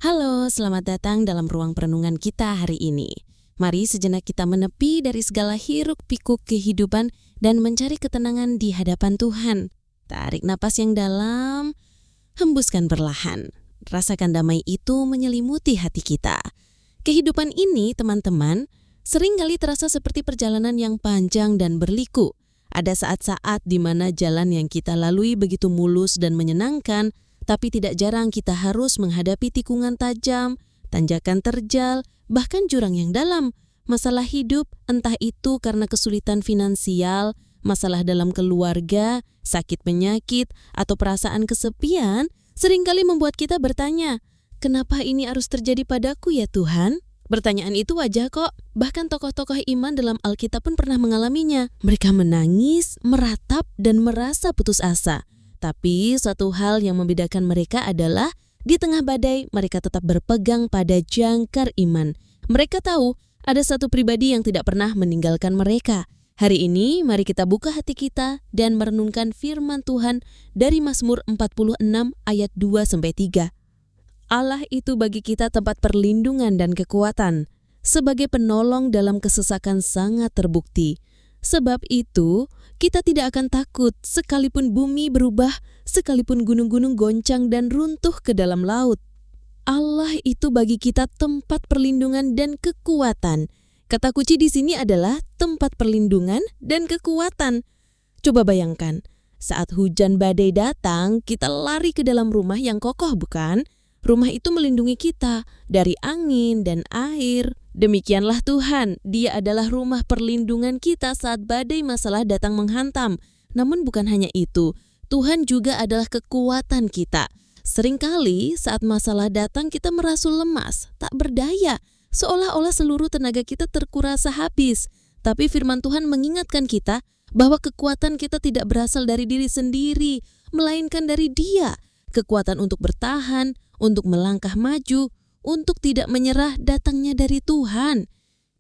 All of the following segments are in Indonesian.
Halo, selamat datang dalam ruang perenungan kita hari ini. Mari sejenak kita menepi dari segala hiruk-pikuk kehidupan dan mencari ketenangan di hadapan Tuhan. Tarik napas yang dalam, hembuskan perlahan. Rasakan damai itu menyelimuti hati kita. Kehidupan ini, teman-teman, seringkali terasa seperti perjalanan yang panjang dan berliku. Ada saat-saat di mana jalan yang kita lalui begitu mulus dan menyenangkan, tapi tidak jarang kita harus menghadapi tikungan tajam, tanjakan terjal, bahkan jurang yang dalam. Masalah hidup, entah itu karena kesulitan finansial, masalah dalam keluarga, sakit penyakit, atau perasaan kesepian, seringkali membuat kita bertanya, kenapa ini harus terjadi padaku ya Tuhan? Pertanyaan itu wajar kok, bahkan tokoh-tokoh iman dalam Alkitab pun pernah mengalaminya. Mereka menangis, meratap, dan merasa putus asa. Tapi satu hal yang membedakan mereka adalah di tengah badai mereka tetap berpegang pada jangkar iman. Mereka tahu ada satu pribadi yang tidak pernah meninggalkan mereka. Hari ini mari kita buka hati kita dan merenungkan firman Tuhan dari Mazmur 46 ayat 2-3. Allah itu bagi kita tempat perlindungan dan kekuatan, sebagai penolong dalam kesesakan sangat terbukti. Sebab itu, kita tidak akan takut sekalipun bumi berubah, sekalipun gunung-gunung goncang dan runtuh ke dalam laut. Allah itu bagi kita tempat perlindungan dan kekuatan. Kata kunci di sini adalah tempat perlindungan dan kekuatan. Coba bayangkan, saat hujan badai datang, kita lari ke dalam rumah yang kokoh, bukan? Rumah itu melindungi kita dari angin dan air. Demikianlah Tuhan, Dia adalah rumah perlindungan kita saat badai masalah datang menghantam. Namun bukan hanya itu, Tuhan juga adalah kekuatan kita. Seringkali saat masalah datang kita merasa lemas, tak berdaya, seolah-olah seluruh tenaga kita terkurasa habis. Tapi firman Tuhan mengingatkan kita bahwa kekuatan kita tidak berasal dari diri sendiri, melainkan dari Dia. Kekuatan untuk bertahan, untuk melangkah maju, untuk tidak menyerah datangnya dari Tuhan.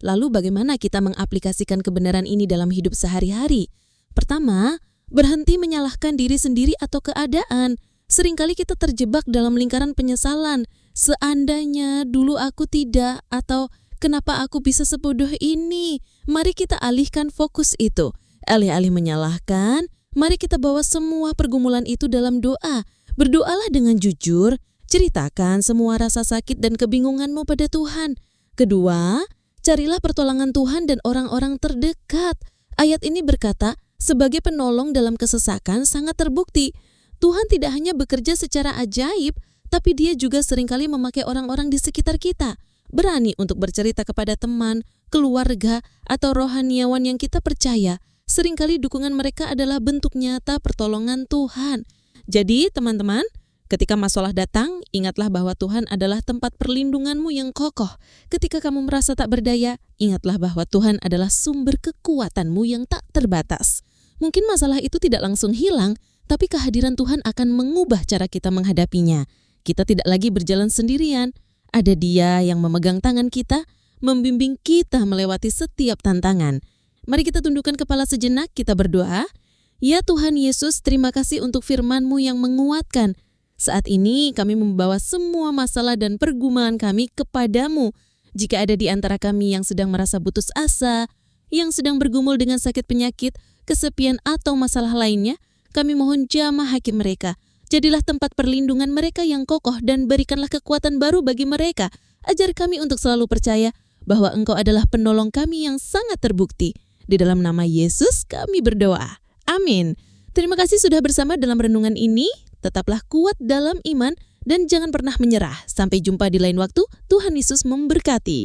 Lalu bagaimana kita mengaplikasikan kebenaran ini dalam hidup sehari-hari? Pertama, berhenti menyalahkan diri sendiri atau keadaan. Seringkali kita terjebak dalam lingkaran penyesalan. Seandainya dulu aku tidak, atau kenapa aku bisa sebodoh ini? Mari kita alihkan fokus itu. Alih-alih menyalahkan, mari kita bawa semua pergumulan itu dalam doa. Berdoalah dengan jujur, ceritakan semua rasa sakit dan kebingunganmu pada Tuhan. Kedua, carilah pertolongan Tuhan dan orang-orang terdekat. Ayat ini berkata, sebagai penolong dalam kesesakan sangat terbukti. Tuhan tidak hanya bekerja secara ajaib, tapi Dia juga seringkali memakai orang-orang di sekitar kita. Berani untuk bercerita kepada teman, keluarga, atau rohaniawan yang kita percaya. Seringkali dukungan mereka adalah bentuk nyata pertolongan Tuhan. Jadi teman-teman, ketika masalah datang, ingatlah bahwa Tuhan adalah tempat perlindunganmu yang kokoh. Ketika kamu merasa tak berdaya, ingatlah bahwa Tuhan adalah sumber kekuatanmu yang tak terbatas. Mungkin masalah itu tidak langsung hilang, tapi kehadiran Tuhan akan mengubah cara kita menghadapinya. Kita tidak lagi berjalan sendirian. Ada Dia yang memegang tangan kita, membimbing kita melewati setiap tantangan. Mari kita tundukkan kepala sejenak, kita berdoa. Ya Tuhan Yesus, terima kasih untuk firman-Mu yang menguatkan. Saat ini kami membawa semua masalah dan pergumulan kami kepadamu. Jika ada di antara kami yang sedang merasa putus asa, yang sedang bergumul dengan sakit penyakit, kesepian atau masalah lainnya, kami mohon jamah hakim mereka. Jadilah tempat perlindungan mereka yang kokoh dan berikanlah kekuatan baru bagi mereka. Ajar kami untuk selalu percaya bahwa Engkau adalah penolong kami yang sangat terbukti. Di dalam nama Yesus kami berdoa. Amin. Terima kasih sudah bersama dalam renungan ini. Tetaplah kuat dalam iman dan jangan pernah menyerah. Sampai jumpa di lain waktu. Tuhan Yesus memberkati.